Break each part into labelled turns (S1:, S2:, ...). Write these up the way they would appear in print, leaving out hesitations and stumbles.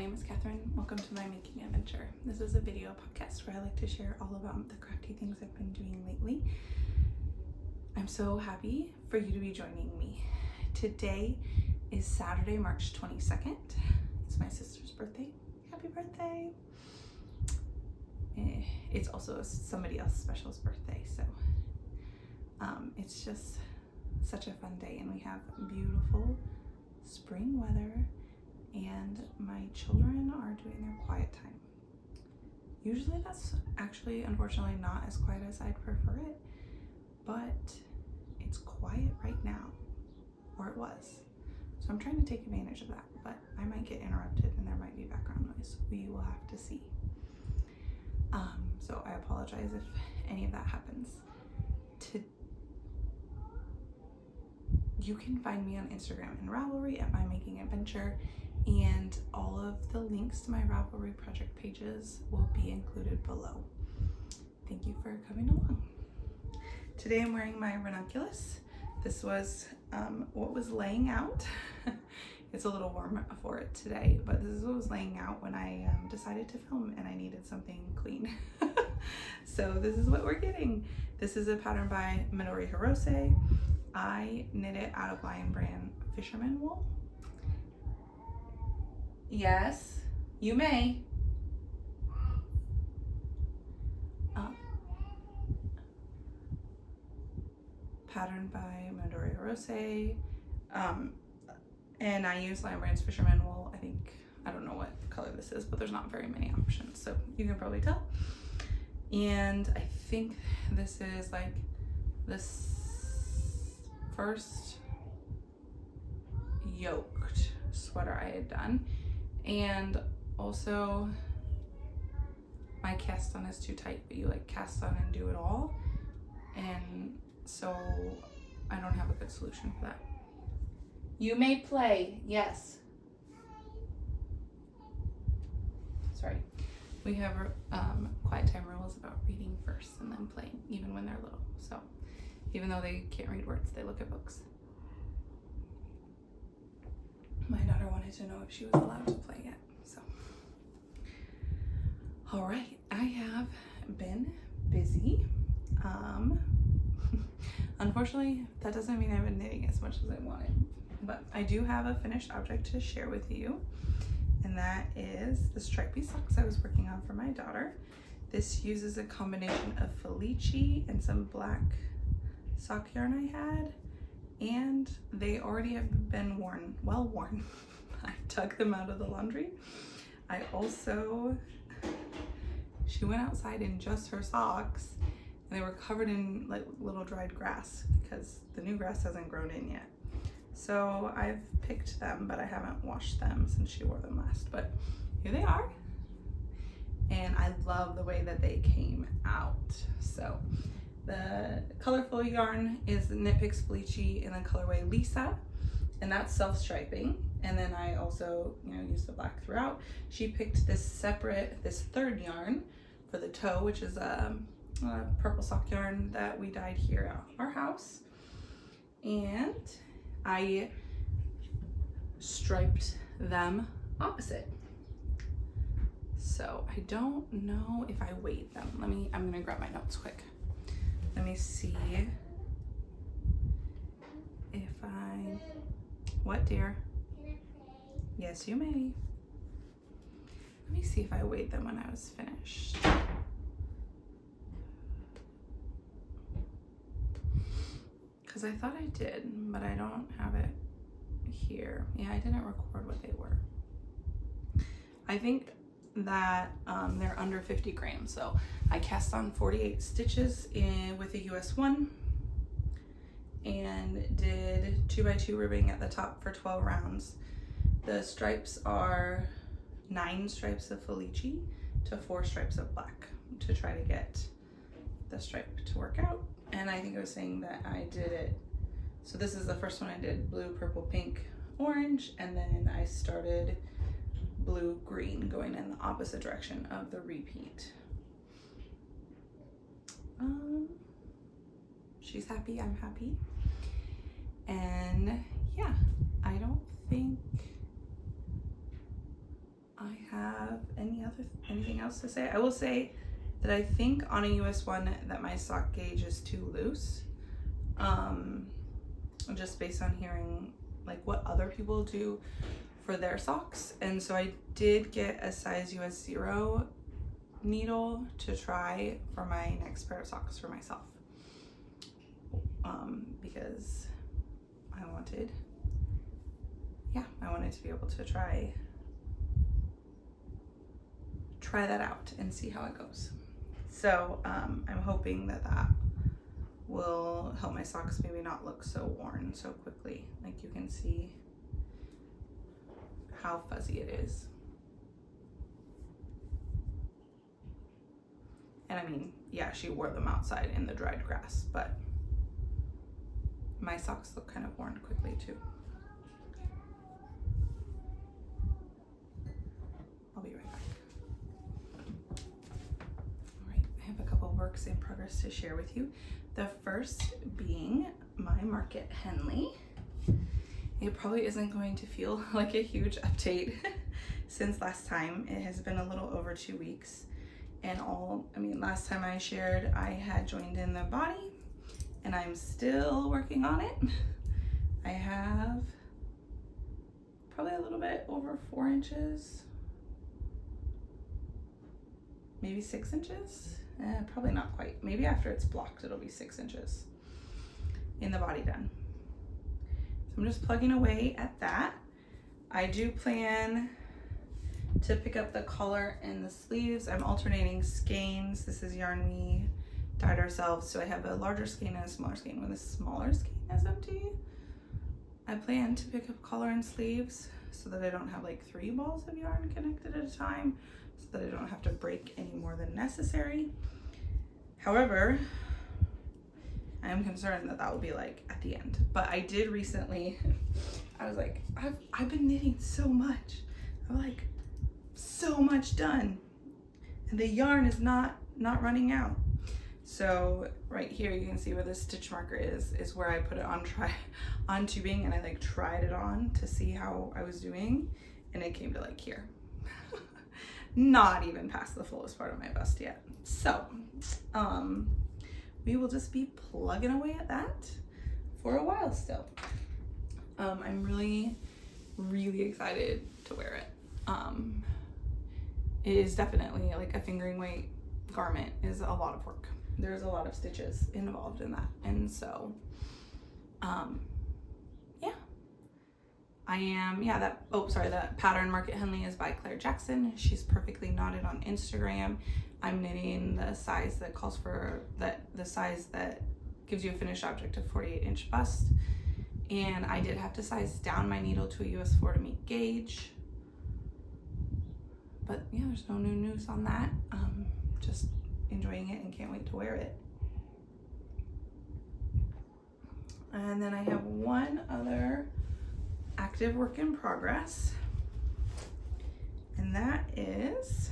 S1: name is Kathryn. Welcome to my making adventure. This is a video podcast where I like to share all about the crafty things I've been doing lately. I'm so happy for you to be joining me. Today is Saturday, March 22nd. It's my sister's birthday. Happy birthday. It's also somebody else's special's birthday, so it's just such a fun day, and we have beautiful spring weather, and my children are doing their quiet time. Usually that's actually, unfortunately, not as quiet as I'd prefer it, but it's quiet right now, or it was. So I'm trying to take advantage of that, but I might get interrupted and there might be background noise. We will have to see. So I apologize if any of that happens. You can find me on Instagram and Ravelry at My Making Adventure, and all of the links to my Ravelry project pages will be included below. Thank you for coming along. Today I'm wearing my Ranunculus. This was what was laying out. It's a little warm for it today, but this is what was laying out when I decided to film and I needed something clean. So this is what we're getting. This is a pattern by Midori Hirose. I knit it out of Lion Brand fisherman wool. Yes, you may. Pattern by Midori Hirose. And I use Lion Brand's fisherman wool. I don't know what color this is, but there's not very many options, so you can probably tell. And I think this is like this first yoked sweater I had done, and also my cast on is too tight, but you like cast on and do it all, and so I don't have a good solution for that. You may play, yes. Sorry. We have quiet time rules about reading first and then playing, even when they're little. So even though they can't read words, they look at books. My daughter wanted to know if she was allowed to play yet, so. All right, I have been busy. Unfortunately, that doesn't mean I've been knitting as much as I wanted, but I do have a finished object to share with you, and that is the Stripey Socks I was working on for my daughter. This uses a combination of Felici and some black sock yarn I had, and they already have been well worn. I took them out of the laundry. She went outside in just her socks, and they were covered in like little dried grass because the new grass hasn't grown in yet. So I've picked them, but I haven't washed them since she wore them last, but here they are. And I love the way that they came out. So the colorful yarn is Knit Picks Felici in the colorway Lisa, and that's self-striping. And then I also, used the black throughout. She picked this third yarn for the toe, which is a purple sock yarn that we dyed here at our house. And I striped them opposite. So I don't know if I weighed them. I'm gonna grab my notes quick. Let me see if what, dear? Yes, you may. Let me see if I weighed them when I was finished. Because I thought I did, but I don't have it here. Yeah, I didn't record what they were. I think that they're under 50 grams. So I cast on 48 stitches with a US 1 and did 2x2 ribbing at the top for 12 rounds. The stripes are 9 stripes of Felici to 4 stripes of black to try to get the stripe to work out. And I think I was saying that I did it. So this is the first one I did blue, purple, pink, orange, and then I started blue, green, going in the opposite direction of the repeat. She's happy, I'm happy. And yeah, I don't think I have anything else to say? I will say that I think on a US one that my sock gauge is too loose. Just based on hearing like what other people do for their socks. And so I did get a size US 0 needle to try for my next pair of socks for myself. Because I wanted to be able to try that out and see how it goes. So I'm hoping that will help my socks maybe not look so worn so quickly. Like you can see how fuzzy it is. And I mean, yeah, she wore them outside in the dried grass, but my socks look kind of worn quickly too. I'll be right back. All right, I have a couple works in progress to share with you. The first being my mark at Henley. It probably isn't going to feel like a huge update since last time. It has been a little over 2 weeks. And last time I shared, I had joined in the body and I'm still working on it. I have probably a little bit over 4 inches, maybe 6 inches. Probably not quite. Maybe after it's blocked, it'll be 6 inches in the body done. So I'm just plugging away at that. I do plan to pick up the collar and the sleeves. I'm alternating skeins. This is yarn we dyed ourselves. So I have a larger skein and a smaller skein. When the smaller skein is empty, I plan to pick up collar and sleeves so that I don't have like 3 balls of yarn connected at a time, so that I don't have to break any more than necessary. However, I am concerned that will be like at the end. But I did recently, I was like, I've been knitting so much. I'm like, so much done. And the yarn is not running out. So right here, you can see where the stitch marker is where I put it on tubing, and I like tried it on to see how I was doing, and it came to like here. Not even past the fullest part of my bust yet. So we will just be plugging away at that for a while still. I'm really, really excited to wear it. It is definitely like a fingering weight garment is a lot of work. There's a lot of stitches involved in that. And so, that pattern Mark at Henley is by Claire Jackson. She's perfectly knotted on Instagram. I'm knitting the size that calls for the size that gives you a finished object of 48-inch bust. And I did have to size down my needle to a US 4 to meet gauge. But yeah, there's no new news on that. Just enjoying it and can't wait to wear it. And then I have one other active work in progress, and that is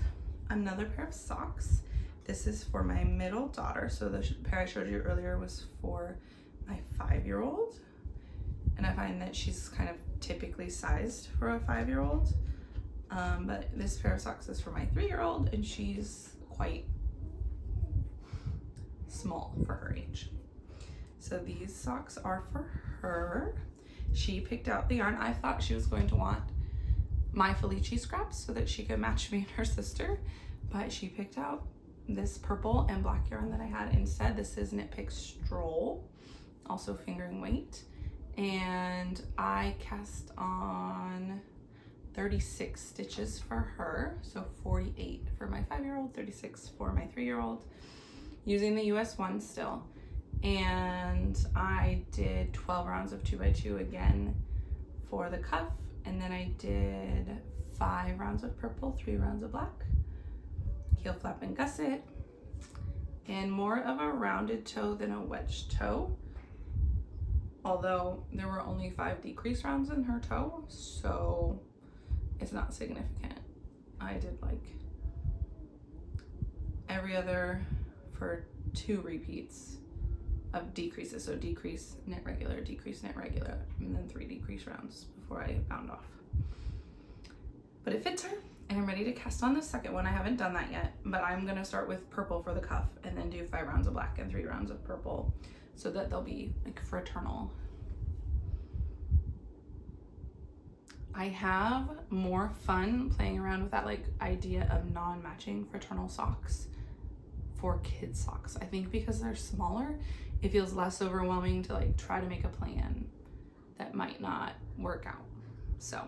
S1: another pair of socks. This is for my middle daughter. So the pair I showed you earlier was for my 5-year-old, and I find that she's kind of typically sized for a 5-year-old. But this pair of socks is for my 3-year-old, and she's quite small for her age. So these socks are for her. She picked out the yarn. I thought she was going to want my Felici scraps so that she could match me and her sister, but she picked out this purple and black yarn that I had instead. This is Knit Pick Stroll, also fingering weight, and I cast on 36 stitches for her, so 48 for my 5-year-old, 36 for my 3-year-old, using the US 1 still. And I did 12 rounds of 2x2 again for the cuff, and then I did 5 rounds of purple, 3 rounds of black, heel flap and gusset, and more of a rounded toe than a wedge toe, although there were only 5 decrease rounds in her toe, so it's not significant. I did like every other for 2 repeats of decreases, so decrease, knit regular, and then 3 decrease rounds before I bound off. But it fits her, And I'm ready to cast on the second one. I haven't done that yet, but I'm gonna start with purple for the cuff and then do 5 rounds of black and 3 rounds of purple so that they'll be like fraternal. I have more fun playing around with that like idea of non-matching fraternal socks for kids socks. I think because they're smaller, it feels less overwhelming to like try to make a plan that might not work out. So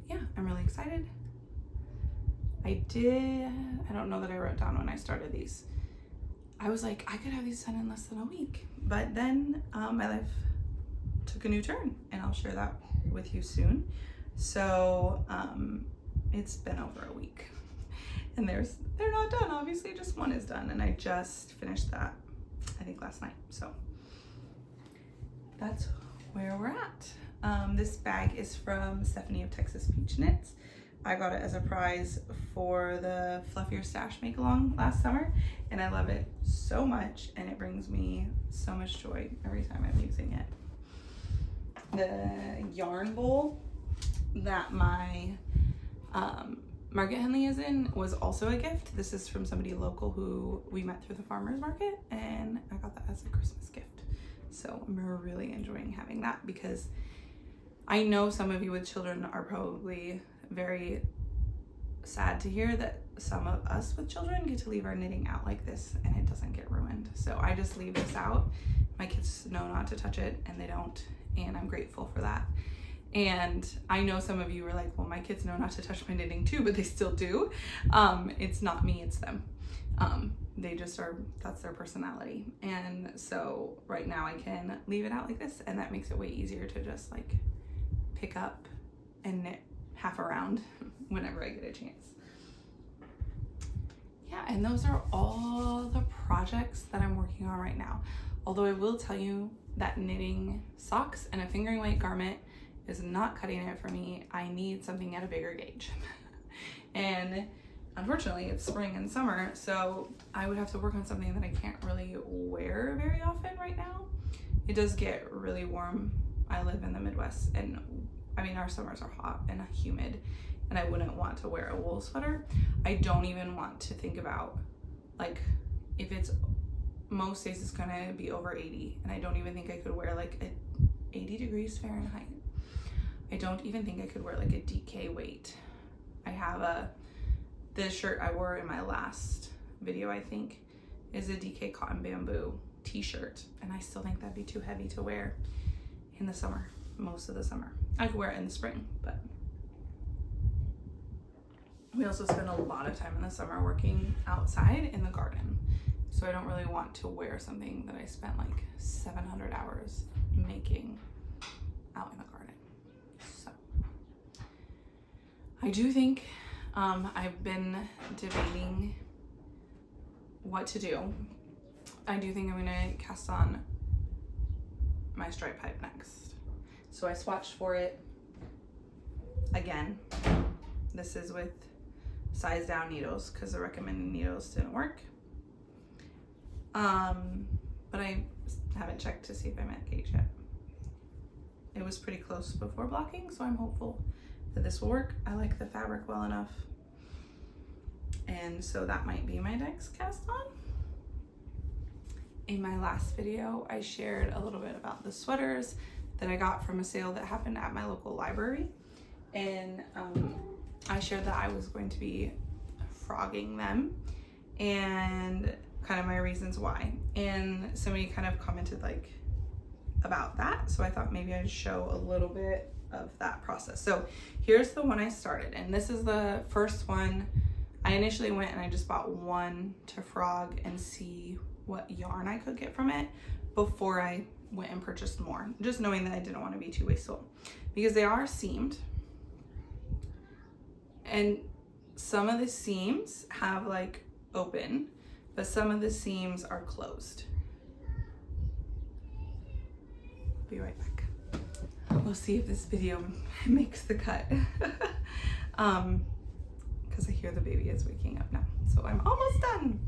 S1: yeah, I'm really excited. I don't know that I wrote down when I started these. I was like, I could have these done in less than a week, but then my life took a new turn, and I'll share that with you soon. So it's been over a week, and they're not done. Obviously, just one is done, and I just finished that, I think, last night. So that's where we're at. This bag is from Stephanie of Texas Peach Knits. I got it as a prize for the Fluffier Stash make along last summer, and I love it so much, and it brings me so much joy every time I'm using it. The yarn bowl that my Market Henley is in was also a gift. This is from somebody local who we met through the farmer's market, and I got that as a Christmas gift. So I'm really enjoying having that, because I know some of you with children are probably very sad to hear that some of us with children get to leave our knitting out like this and it doesn't get ruined. So I just leave this out. My kids know not to touch it, and they don't, and I'm grateful for that. And I know some of you are like, well, my kids know not to touch my knitting too, but they still do. It's not me, it's them. They just are, that's their personality. And so right now I can leave it out like this, and that makes it way easier to just like pick up and knit half around whenever I get a chance. Yeah, and those are all the projects that I'm working on right now. Although I will tell you that knitting socks and a fingering weight garment is not cutting it for me. I need something at a bigger gauge. And unfortunately it's spring and summer, so I would have to work on something that I can't really wear very often right now. It does get really warm. I live in the Midwest, and I mean, our summers are hot and humid, and I wouldn't want to wear a wool sweater. I don't even want to think about, like, if it's, most days it's gonna be over 80, and I don't even think I could wear like a 80 degrees Fahrenheit. I don't even think I could wear like a DK weight. I have the shirt I wore in my last video, I think, is a DK cotton bamboo t-shirt, and I still think that'd be too heavy to wear in the summer, most of the summer. I could wear it in the spring, but we also spend a lot of time in the summer working outside in the garden. So I don't really want to wear something that I spent like 700 hours making out in the garden. So I do think I've been debating what to do. I do think I'm gonna cast on my stripe pipe next. So I swatched for it again. This is with size down needles because the recommended needles didn't work. But I haven't checked to see if I'm at gauge yet. It was pretty close before blocking, so I'm hopeful that this will work. I like the fabric well enough. And so that might be my next cast on. In my last video, I shared a little bit about the sweaters that I got from a sale that happened at my local library. And I shared that I was going to be frogging them and kind of my reasons why. And somebody kind of commented like about that. So I thought maybe I'd show a little bit of that process. So here's the one I started, and this is the first one. I initially went and I just bought one to frog and see what yarn I could get from it before I went and purchased more, just knowing that I didn't want to be too wasteful, because they are seamed, and some of the seams have like open, but some of the seams are closed. Be right back. We'll see if this video makes the cut. Because I hear the baby is waking up now, so I'm almost done.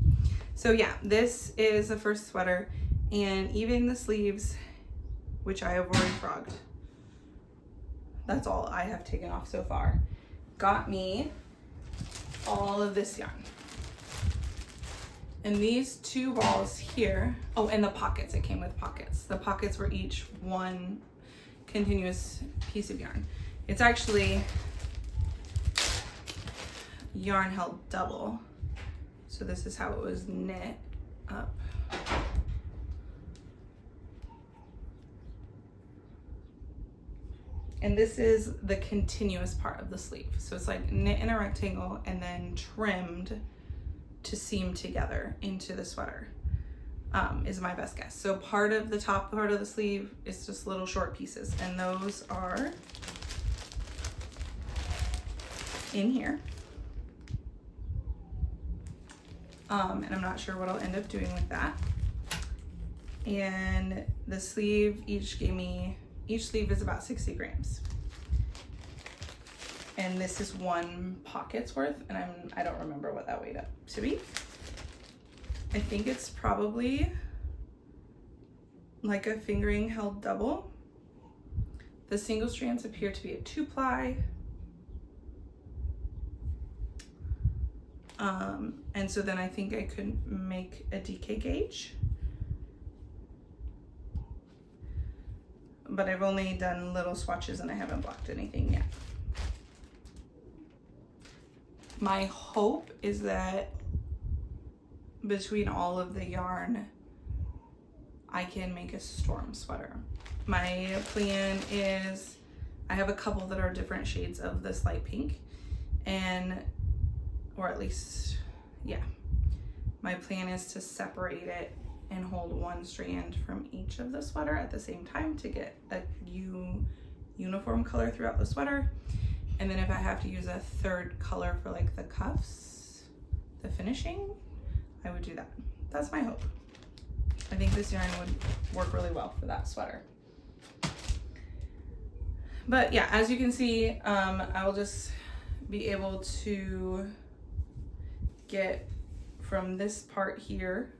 S1: So yeah, this is the first sweater, and even the sleeves, which I have already frogged, that's all I have taken off so far, got me all of this yarn. And these 2 balls here, oh, and the pockets, it came with pockets. The pockets were each 1 continuous piece of yarn. It's actually yarn held double. So this is how it was knit up. And this is the continuous part of the sleeve. So it's like knit in a rectangle and then trimmed to seam together into the sweater, is my best guess. So part of the top part of the sleeve is just little short pieces, and those are in here. And I'm not sure what I'll end up doing with that. And the sleeve each sleeve is about 60 grams. And this is 1 pocket's worth, and I don't remember what that weighed up to be. I think it's probably like a fingering held double. The single strands appear to be a 2-ply. And so then I think I could make a DK gauge. But I've only done little swatches and I haven't blocked anything yet. My hope is that between all of the yarn, I can make a storm sweater. My plan is, I have a couple that are different shades of this light pink, or at least, yeah. My plan is to separate it and hold 1 strand from each of the sweater at the same time to get a uniform color throughout the sweater. And then if I have to use a 3rd color for like the cuffs, the finishing, I would do that. That's my hope. I think this yarn would work really well for that sweater. But yeah, as you can see, I will just be able to get from this part here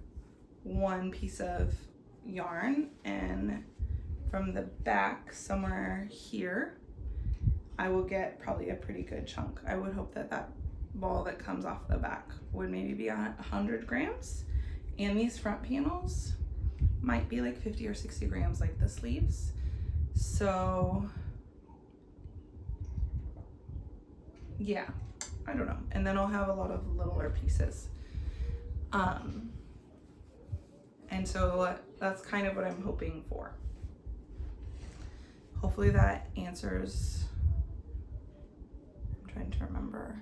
S1: 1 piece of yarn, and from the back somewhere here I will get probably a pretty good chunk. I would hope that that ball that comes off the back would maybe be 100 grams, and these front panels might be like 50 or 60 grams like the sleeves. So yeah, I don't know. And then I'll have a lot of littler pieces. And so that's kind of what I'm hoping for. Hopefully that answers, I'm trying to remember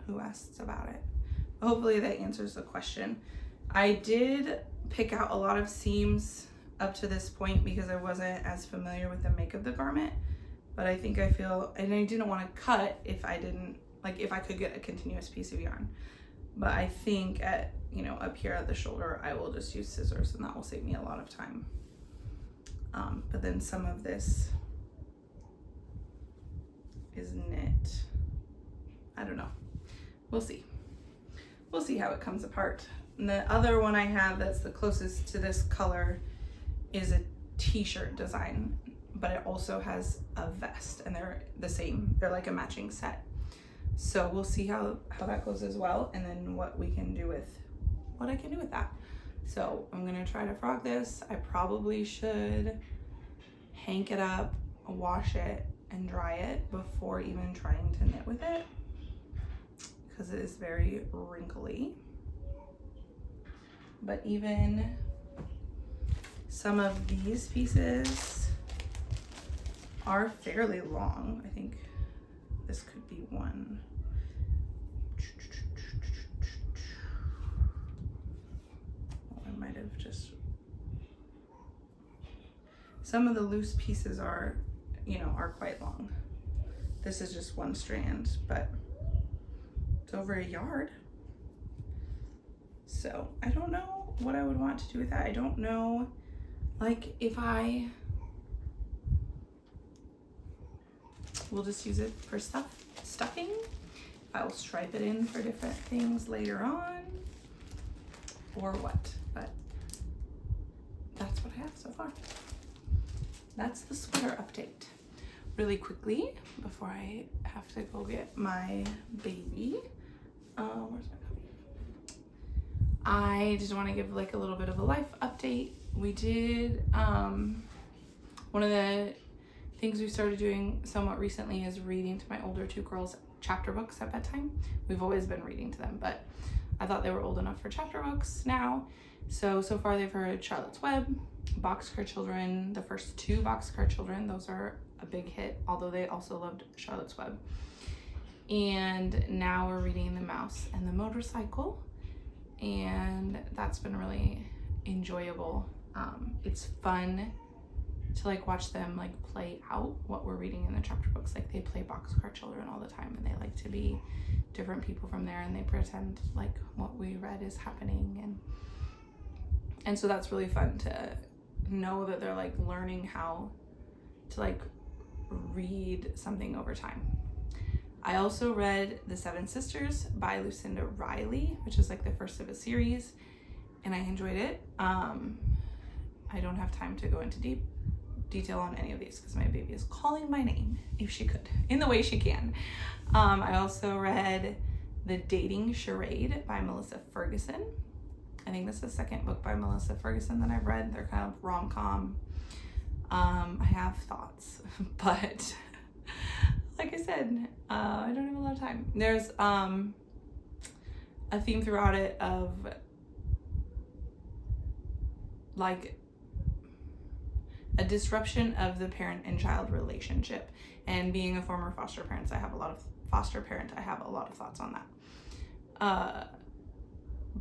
S1: who asked about it. Hopefully that answers the question. I did pick out a lot of seams up to this point because I wasn't as familiar with the make of the garment, but I think I feel, and I didn't want to cut if I didn't, like if I could get a continuous piece of yarn. But I think at, you know, up here at the shoulder, I will just use scissors and that will save me a lot of time. But then some of this is knit. I don't know. We'll see. We'll see how it comes apart. And the other one I have that's the closest to this color is a t-shirt design, but it also has a vest, and they're the same. They're like a matching set. So we'll see how that goes as well, and then what I can do with that. So I'm gonna try to frog this. I probably should hank it up, wash it, and dry it before even trying to knit with it, because it is very wrinkly. But even some of these pieces are fairly long. I think this could be one. Oh, I might have just, some of the loose pieces are, you know, are quite long. This is just one strand, but it's over a yard. So I don't know what I would want to do with that. I don't know, like if we'll just use it for stuffing. I will stripe it in for different things later on, or what, but that's what I have so far. That's the sweater update. Really quickly, before I have to go get my baby, Where's my copy? I just want to give like a little bit of a life update. We did, one of the things we started doing somewhat recently is reading to my older 2 girls chapter books at bedtime. We've always been reading to them, but I thought they were old enough for chapter books now. So far they've heard Charlotte's Web, Boxcar Children, the first 2 Boxcar Children. Those are a big hit, although they also loved Charlotte's Web. And now we're reading The Mouse and the Motorcycle, and that's been really enjoyable. It's fun to like watch them like play out what we're reading in the chapter books. Like they play Boxcar Children all the time, and they like to be different people from there, and they pretend like what we read is happening, and so that's really fun to know that they're like learning how to like read something over time. I also read The Seven Sisters by Lucinda Riley, which is like the first of a series, and I enjoyed it. I don't have time to go into deep detail on any of these because my baby is calling my name, if she could, in the way she can. I also read The Dating Charade by Melissa Ferguson. I think this is the second book by Melissa Ferguson that I've read. They're kind of rom-com. I have thoughts, but like I said, I don't have a lot of time. There's a theme throughout it of like a disruption of the parent and child relationship, and being a former foster parent, I have a lot of thoughts on that.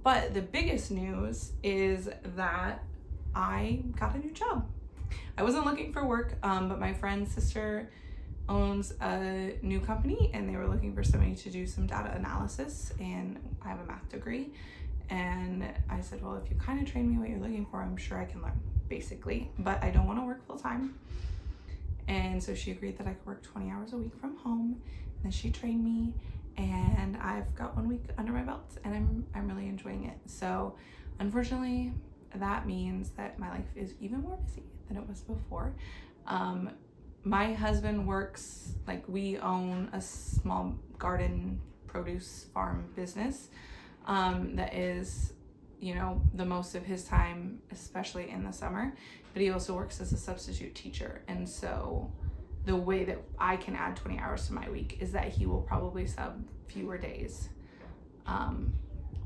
S1: But the biggest news is that I got a new job. I wasn't looking for work, but my friend's sister owns a new company, and they were looking for somebody to do some data analysis, and I have a math degree, and I said, well, if you kind of train me what you're looking for, I'm sure I can learn, basically, but I don't want to work full-time. And so she agreed that I could work 20 hours a week from home, and then she trained me, and I've got 1 week under my belt, and I'm really enjoying it. So unfortunately, that means that my life is even more busy than it was before. My husband works, like we own a small garden produce farm business that is, you know, the most of his time, especially in the summer, but he also works as a substitute teacher. And so the way that I can add 20 hours to my week is that he will probably sub fewer days.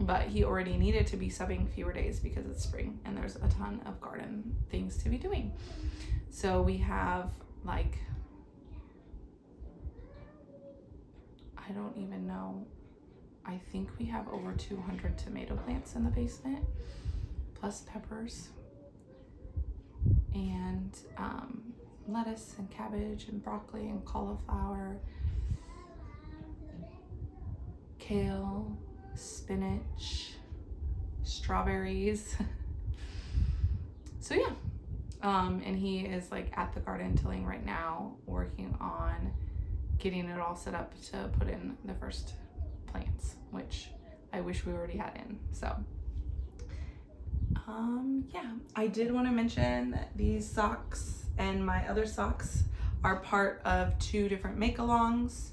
S1: But he already needed to be subbing fewer days because it's spring and there's a ton of garden things to be doing. So we have like, I don't even know, I think we have over 200 tomato plants in the basement, plus peppers and lettuce and cabbage and broccoli and cauliflower, kale, spinach, strawberries. So yeah, and he is like at the garden tilling right now, working on getting it all set up to put in the first plants, which I wish we already had in. So yeah, I did want to mention that these socks and my other socks are part of 2 different make-alongs.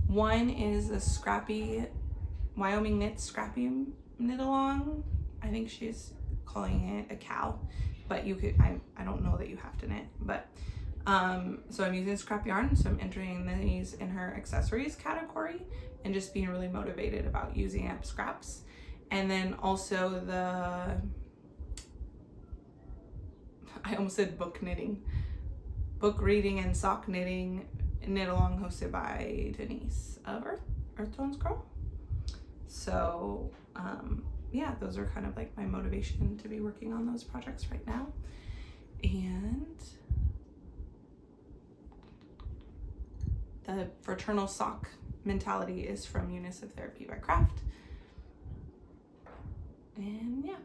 S1: One is a Scrappy Wyoming Knits Scrappy knit along. I think she's calling it a cow, but you could, I don't know that you have to knit, but so I'm using scrap yarn, so I'm entering these in her accessories category and just being really motivated about using up scraps. And then also I almost said book reading and sock knitting knit along hosted by Denise of Earth Tones Girl. So yeah, those are kind of like my motivation to be working on those projects right now. And the fraternal sock mentality is from Eunice of Therapy by Craft. And yeah,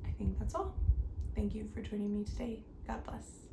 S1: I think that's all. Thank you for joining me today. God bless.